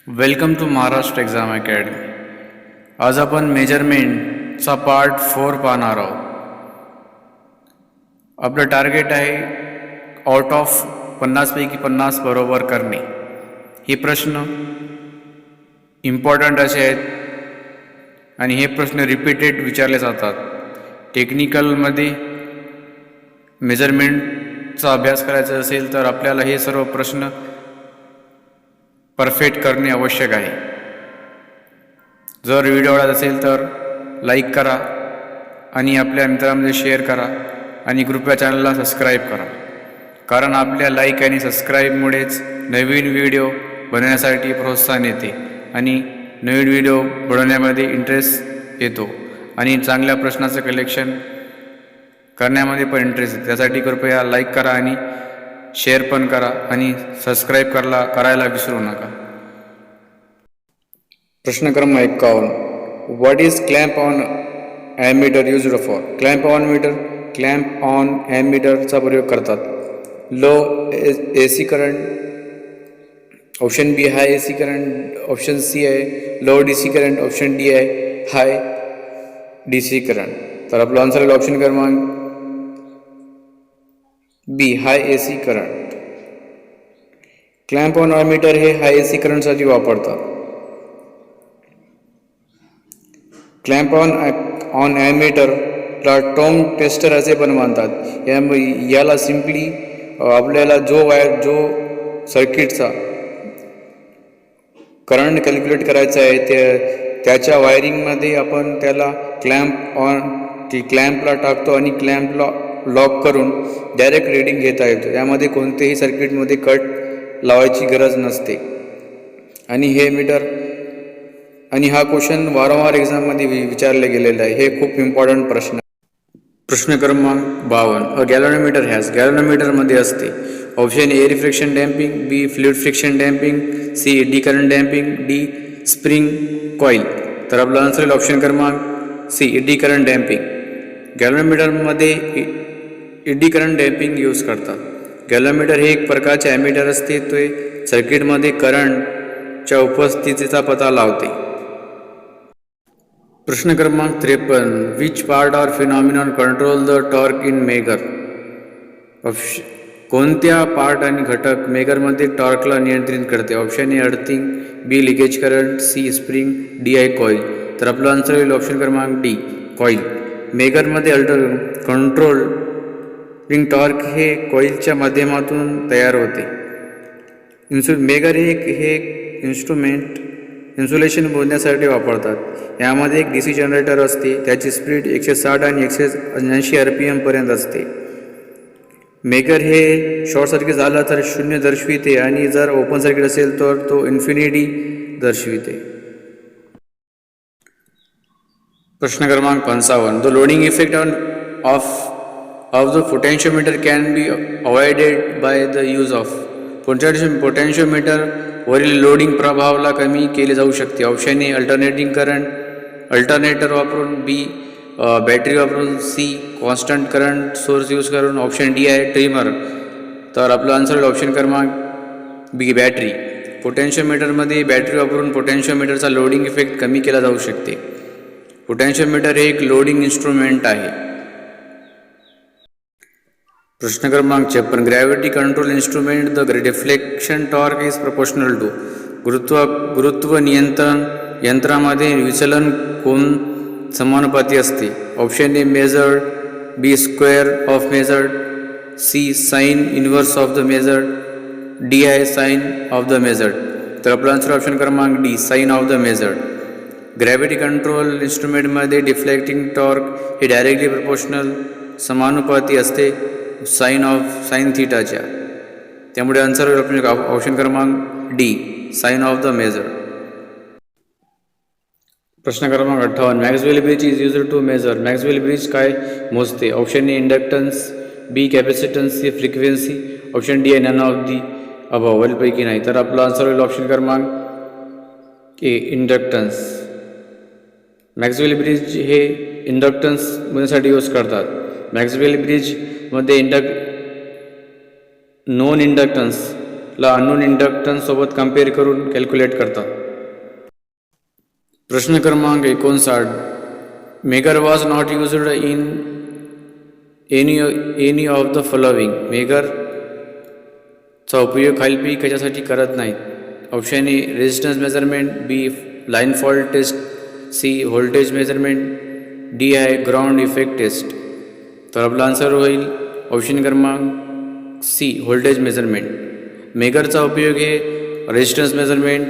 Welcome to Maharashtra exam academy. आज आपण मेजरमेंटचा part 4 पाहणार आहोत. आपलं टार्गेट आहे आउट ऑफ 50पैकी 50 बरोबर करणे. हे प्रश्न इम्पॉर्टंट असे आहेत आणि हे प्रश्न रिपीटेड विचारले जातात. टेक्निकलमध्ये मेजरमेंटचा अभ्यास करायचा असेल तर आपल्याला हे सर्व प्रश्न परफेक्ट करणे आवश्यक आहे. जर व्हिडिओ आवडत असेल तर लाईक करा आणि आपल्या मित्रांमध्ये शेअर करा आणि कृपया चॅनलला सबस्क्राईब करा, कारण आपल्या लाईक आणि सबस्क्राईबमुळेच नवीन व्हिडिओ बनवण्यासाठी प्रोत्साहन येते आणि नवीन व्हिडिओ बनवण्यामध्ये इंटरेस्ट येतो आणि चांगल्या प्रश्नाचं कलेक्शन करण्यामध्ये पण इंटरेस्ट येते. त्यासाठी कृपया लाईक करा आणि शेअर पण करा आणि सबस्क्राईब करायला विसरू नका. प्रश्न क्रमांक 51. What is clamp on ammeter used for? Clamp on ॲमीटरचा प्रयोग करतात. Low AC current, option B high AC current, option C आहे low DC current, option D आहे हाय DC करंट. तर आपलं आन्सर आहे ऑप्शन क्रमांक B high AC current. Clamp on ammeter हे हाय AC करंटसाठी वापरतात. क्लॅम्प ऑन ॲमीटरला टोम टेस्टर असे पण म्हणतात. याला सिम्पली आपल्याला जो सर्किटचा करंट कॅल्क्युलेट करायचा आहे त्याच्या वायरिंगमध्ये आपण त्याला क्लॅम्पला टाकतो आणि क्लॅम्पला लॉक करून डायरेक्ट रीडिंग घेता येतो. यामध्ये कोणतेही सर्किटमध्ये कट लावायची गरज नसते. आणि हे मीटर आणि हा क्वेश्चन वारंवार एक्झाममध्ये विचारले गेलेला आहे. हे खूप इम्पॉर्टंट प्रश्न. प्रश्न क्रमांक 52. गॅल्व्हनोमीटर गॅल्व्हनोमीटरमध्ये असते. Option A reflection damping, B fluid friction damping, C eddy current damping, D spring coil. तर आपलं आन्सर आहे ऑप्शन क्रमांक सी डी करंट डॅम्पिंग. गॅल्व्हनोमीटरमध्ये डी करंट डॅम्पिंग यूज करतात. गॅल्व्हनोमीटर हे एक प्रकारचे ॲमीटर असते. ते सर्किटमध्ये करंटच्या उपस्थितीचा पता लावते. प्रश्न क्रमांक 53. Which part or phenomenon control the torque in megger? कोणत्या पार्ट आणि घटक मेगरमध्ये टॉर्कला नियंत्रित करते? Option A earthing, B leakage current, C spring, D आहे कॉईल. तर आपलं आन्सर होईल ऑप्शन क्रमांक डी कॉईल. मेगरमध्ये कंट्रोलिंग टॉर्क हे कॉईलच्या माध्यमातून तयार होते. मेगर हे इन्स्ट्रुमेंट इन्सुलेशन मोजण्यासाठी वापरतात. यामध्ये एक DC जनरेटर असते. त्याची स्पीड 160 आणि 180 RPM पर्यंत असते. मेगर हे शॉर्ट सर्किट झाला तर 0 दर्शविते आणि जर ओपन सर्किट असेल तर तो इन्फिनिटी दर्शविते. प्रश्न क्रमांक 55. The loading effect of the potentiometer can be avoided by the use of? Potentiometer वरील लोडिंग प्रभावाला कमी केले जाऊ शकते. ऑप्शन ए अल्टरनेटर वापरून, बी बॅटरी वापरून, C constant current source use करून, ऑप्शन डी आहे ट्रिमर. तर आपलं आन्सर आहे ऑप्शन क्रमांक बी बॅटरी. पोटेन्शियोमीटरमध्ये बॅटरी वापरून पोटेन्शियोमीटरचा लोडिंग इफेक्ट कमी केला जाऊ शकते. पोटेन्शियोमीटर हे एक लोडिंग इन्स्ट्रुमेंट आहे. प्रश्न क्रमांक 56. Gravity control instrument the deflection torque is proportional to? गुरुत्व नियंत्रण यंत्रामध्ये विचलन कोण समानुपाती असते? Option A measured, B square of measured, C sine inverse of the measured, D आहे साइन ऑफ द मेजर्ड. तर आपला आन्सर ऑप्शन क्रमांक D sine of the measured. Gravity control इन्स्ट्रुमेंटमध्ये डिफ्लेक्टिंग टॉर्क हे डायरेक्टली प्रोपोर्शनल समानुपाती असते sine थिटाच्या. त्यामुळे आन्सर ऑप्शन क्रमांक D sine of the major. प्रश्न क्रमांक 58. Maxwell bridge is used to measure? Maxwell bridge काय मोजते? Option A inductance, B capacitance, C frequency, option D आहे नन ऑफ दी अबव. वरीलपैकी नाही. तर आपला आन्सर होईल ऑप्शन क्रमांक ए इंडक्टन्स. मॅक्सवेल ब्रिज हे इंडक्टन्स मोजण्यासाठी यूज करतात. मॅक्सवेल ब्रिजमध्ये नॉन इंडक्टन्स ला अननोन इंडक्टन्स सोबत कम्पेअर करून कॅल्क्युलेट करतात. प्रश्न क्रमांक 59. Megger was not used in any of the following. मेगरचा उपयोग खालीलपैकी कशासाठी करत नाहीत. Option A resistance measurement, B line fault test, C voltage measurement, D आहे ग्राउंड इफेक्ट टेस्ट. तर आपला आन्सर होईल ऑप्शन क्रमांक सी व्होल्टेज मेजरमेंट. मेगरचा उपयोग हे resistance measurement,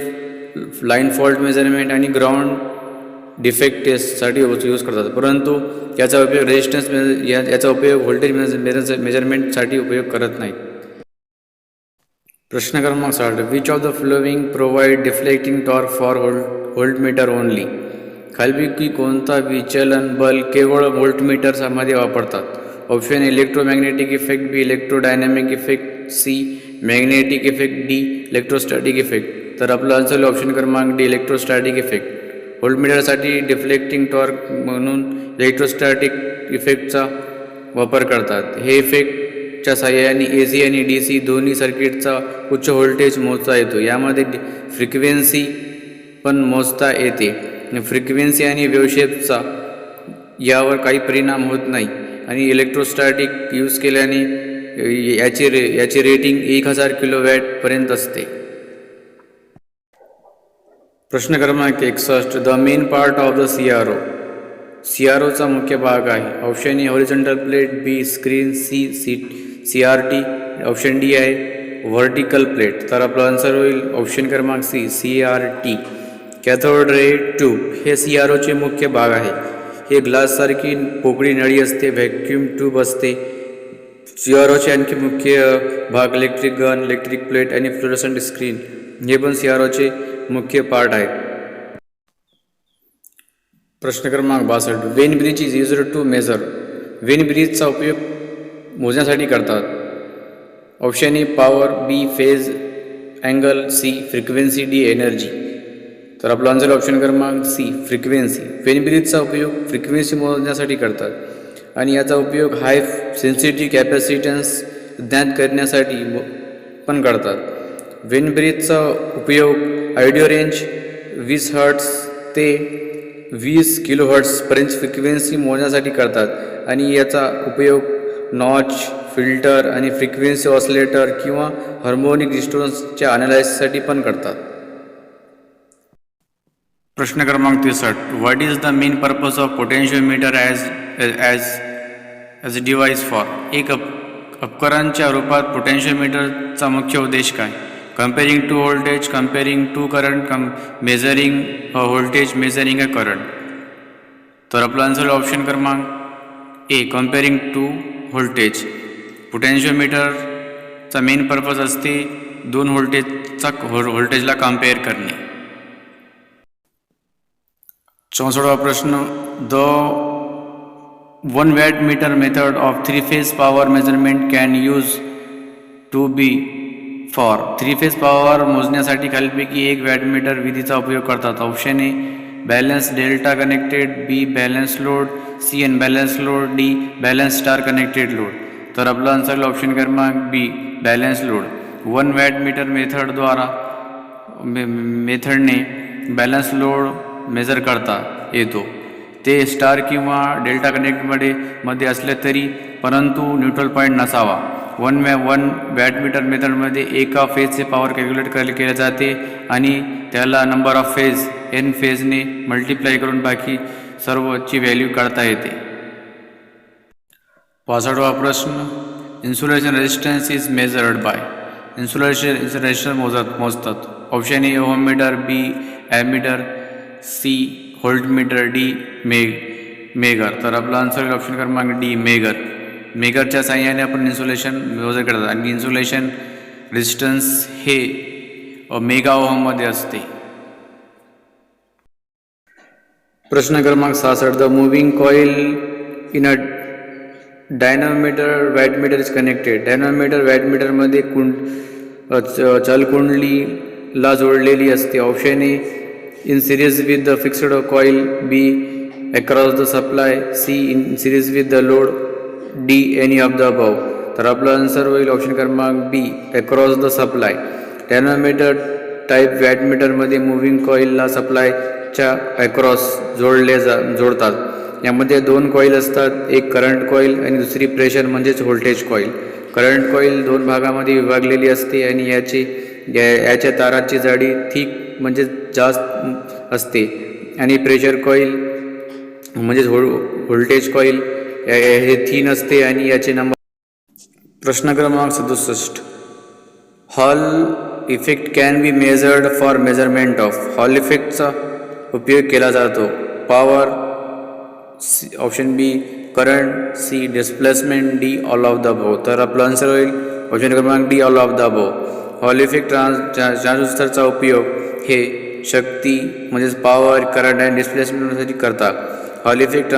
line fault measurement आणि ग्राउंड डिफेक्ट टेस्टसाठी यूज करतात, परंतु याचा उपयोग याचा उपयोग व्होल्टेज मेजरमेंटसाठी उपयोग करत नाही. प्रश्न क्रमांक 60. Which of the following provide deflecting torque for voltmeter only. खालीलपैकी कोणता विचलन बल केवळ व्होल्टमीटरमध्ये वापरतात. Option A electromagnetic effect, B electrodynamic effect, C magnetic effect, D electrostatic effect. तर आपलं आन्सर ऑप्शन क्रमांक डी इलेक्ट्रोस्टॅटिक इफेक्ट. व्होल्टमीटरसाठी डिफ्लेक्टिंग टॉर्क म्हणून इलेक्ट्रोस्टॅटिक इफेक्टचा वापर करतात. हे इफेक्टच्या साहाय्याने AC आणि DC दोन्ही सर्किटचा उच्च व्होल्टेज मोजता येतो. यामध्ये फ्रिक्वेन्सी पण मोजता येते. फ्रिक्वेन्सी आणि वेव्हशेपचा यावर काही परिणाम होत नाही आणि इलेक्ट्रोस्टॅटिक यूज केल्याने याची रेटिंग 1000 किलोवॅटपर्यंत असते. प्रश्न क्रमांक 61. The main part of the CRO. CROचा मुख्य भाग आहे. Option A horizontal plate, B screen, C CRT, option D आहे व्हर्टिकल प्लेट. तर आपला आन्सर होईल ऑप्शन क्रमांक C CRT. Cathode ray tube हे CROचे मुख्य भाग आहे. हे ग्लाससारखी पोकळी नळी असते, व्हॅक्यूम ट्यूब असते. CROचे आणखी मुख्य भाग इलेक्ट्रिक गन, इलेक्ट्रिक प्लेट आणि फ्लोरोसंट स्क्रीन हे पण CROचे मुख्य पार्ट आहेत. प्रश्न क्रमांक 62. Wien bridge is used to measure. Wien ब्रिजचा उपयोग मोजण्यासाठी करतात. Option A power, B phase angle, C frequency, D energy. तर आपला आन्सर ऑप्शन क्रमांक सी फ्रिक्वेन्सी. वेन ब्रिजचा उपयोग फ्रिक्वेन्सी मोजण्यासाठी करतात आणि याचा उपयोग हाय सेन्सिटिव्ह कॅपॅसिटन्स ज्ञात करण्यासाठी पण करतात. वेन ब्रिजचा उपयोग ऑडिओ रेंज 20 हर्ट्ज ते 20 किलोहर्ट्जपर्यंत फ्रिक्वेन्सी मोजण्यासाठी करतात आणि याचा उपयोग नॉच, फिल्टर आणि फ्रिक्वेन्सी ऑसिलेटर किंवा हार्मोनिक डिस्टॉर्शनच्या अनालायसिससाठी पण करतात. प्रश्न क्रमांक 63. What is the main purpose of potentiometer as device for. एक उपकरणाच्या रूपात पोटेन्शियोमीटरचा मुख्य उद्देश काय. Comparing to voltage, comparing to current, measuring voltage, measuring a current. तर आपला आन्सर ऑप्शन क्रमांक ए कंपेअरिंग टू व्होल्टेज. पोटेन्शियोमीटरचा मेन पर्पज असते दोन व्होल्टेजला कम्पेअर करणे. 64वा प्रश्न. The 1 watt meter method of 3 phase power measurement can use to be for. 3 phase power मोजण्यासाठी खालीलपैकी एक वॅटमीटर विधीचा उपयोग करतात. Option A balance delta connected, B balance load, C unbalance load, D balance star connected load. तर आपला answer option क्रमांक B balance load. 1 watt meter मेथडने बॅलन्स लोड मेजर करता येतो. ते स्टार किंवा डेल्टा कनेक्टमध्ये असले तरी परंतु न्यूट्रल पॉईंट नसावा. 1 वॅटमीटर मेथडमध्ये एका फेजचे पॉवर कॅल्क्युलेट केले जाते आणि त्याला नंबर ऑफ फेज n फेजने मल्टिप्लाय करून बाकी सर्वची व्हॅल्यू काढता येते. 65वा प्रश्न. Insulation resistance is measured by. Insulation resistance मोजतात. Option A ohmmeter, B ammeter, C voltmeter, D megger. तर आपला आन्सर ऑप्शन क्रमांक डी मेगर. मेगरच्या साहाय्याने आपण इन्सुलेशन मेजर करतात आणि इन्सुलेशन रेजिस्टन्स हे मेगा ओहममध्ये असते. प्रश्न क्रमांक 66. The moving coil in a dynamometer wattmeter is connected. Dynamometer वॅटमीटरमध्ये चलकुंडलीला जोडलेली असते. Option A in series with the fixed coil, B across the supply, C in series with the load, D any of the above. तर आपलं answer होईल option क्रमांक B, across the supply. Dynamometer type वॅटमीटरमध्ये moving कॉईलला सप्लायच्या across जोडतात. यामध्ये 2 coil असतात, एक करंट कॉईल आणि दुसरी प्रेशर म्हणजेच व्होल्टेज कॉईल. करंट कॉईल 2 भागामध्ये विभागलेली असते आणि याच्या ताराची जाडी थिक म्हणजे जास्त असते आणि प्रेशर कॉईल म्हणजेच व्होल्टेज कॉईल हे थिन असते आणि याचे नंबर. प्रश्न क्रमांक 67. Hall effect can be measured for measurement of. Hall इफेक्टचा उपयोग केला जातो power, option B current, C displacement, D all of the above. तर आपलं आन्सर होईल ऑप्शन क्रमांक D all of the above. Hall effect ट्रान्झिस्टरचा उपयोग हे शक्ती म्हणजेच पॉवर, करंट आणि डिस्प्लेसमेंटसाठी करतात. Hall effect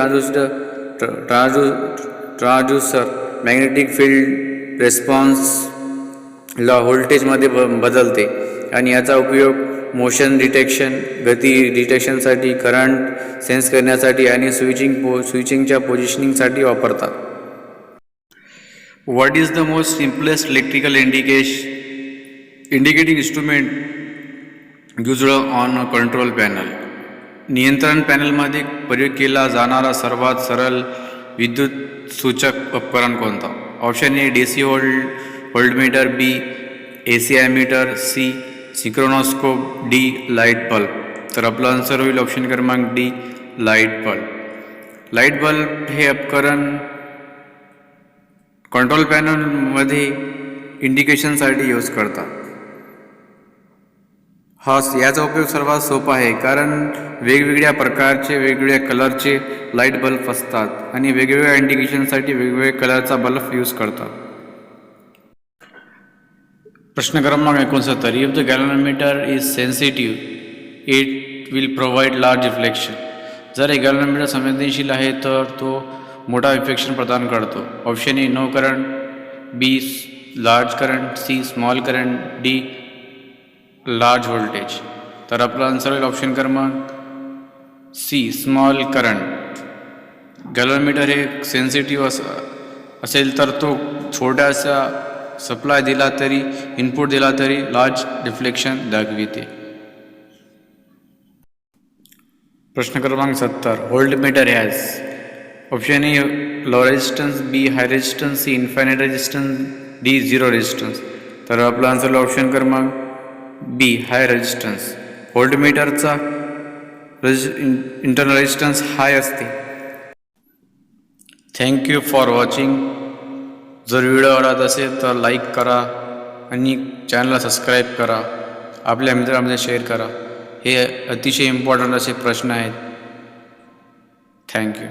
transistor magnetic field रिस्पॉन्सला व्होल्टेजमध्ये बदलते आणि याचा उपयोग मोशन डिटेक्शन, गती डिटेक्शनसाठी, करंट सेन्स करण्यासाठी आणि स्विचिंगच्या पोझिशनिंगसाठी वापरतात. What is the most simplest electrical indicating instrument used on a control panel. नियंत्रण पॅनलमध्ये प्रयोग केला जाणारा सर्वात सरळ विद्युत सूचक उपकरण कोणता? Option A DC voltmeter, B AC ammeter, C synchroscope, D light bulb. तर आपलं आन्सर होईल ऑप्शन क्रमांक D light bulb. Light bulb हे उपकरण कंट्रोल पॅनलमध्ये इंडिकेशनसाठी यूज करतात. याचा उपयोग सर्वात सोपा आहे कारण वेगवेगळ्या प्रकारचे वेगवेगळ्या कलरचे लाईट बल्ब असतात आणि वेगवेगळ्या इंडिकेशनसाठी वेगवेगळ्या कलरचा बल्ब यूज करतात. प्रश्न क्रमांक 69. If the galvanometer is sensitive it will provide large reflection. जर हे गॅल्व्हनोमीटर संवेदनशील आहे तर तो मोठा रिफ्लेक्शन प्रदान करतो. Option A no current, B large current, C small current, D large voltage. तर आपला आन्सर होईल ऑप्शन क्रमांक सी स्मॉल करंट. गॅल्व्हनोमीटर हे सेन्सिटिव्ह असेल तर तो छोट्यासा सप्लाय दिला तरी, इनपुट दिला तरी लार्ज रिफ्लेक्शन दाखविते. प्रश्न क्रमांक 70. Voltmeter has. Option A low resistance, B high resistance, C infinite resistance, D zero resistance. तर आपला आन्सर ऑप्शन क्रमांक बी हाय रेजिस्टन्स. व्होल्टमीटरचा इंटरनल रेजिस्टन्स हाय असते. Thank you for watching. जर व्हिडिओ आवडत असेल तर लाईक करा आणि चॅनलला सबस्क्राईब करा, आपल्या मित्रांमध्ये शेअर करा. हे अतिशय इम्पॉर्टंट असे प्रश्न आहेत. थँक्यू.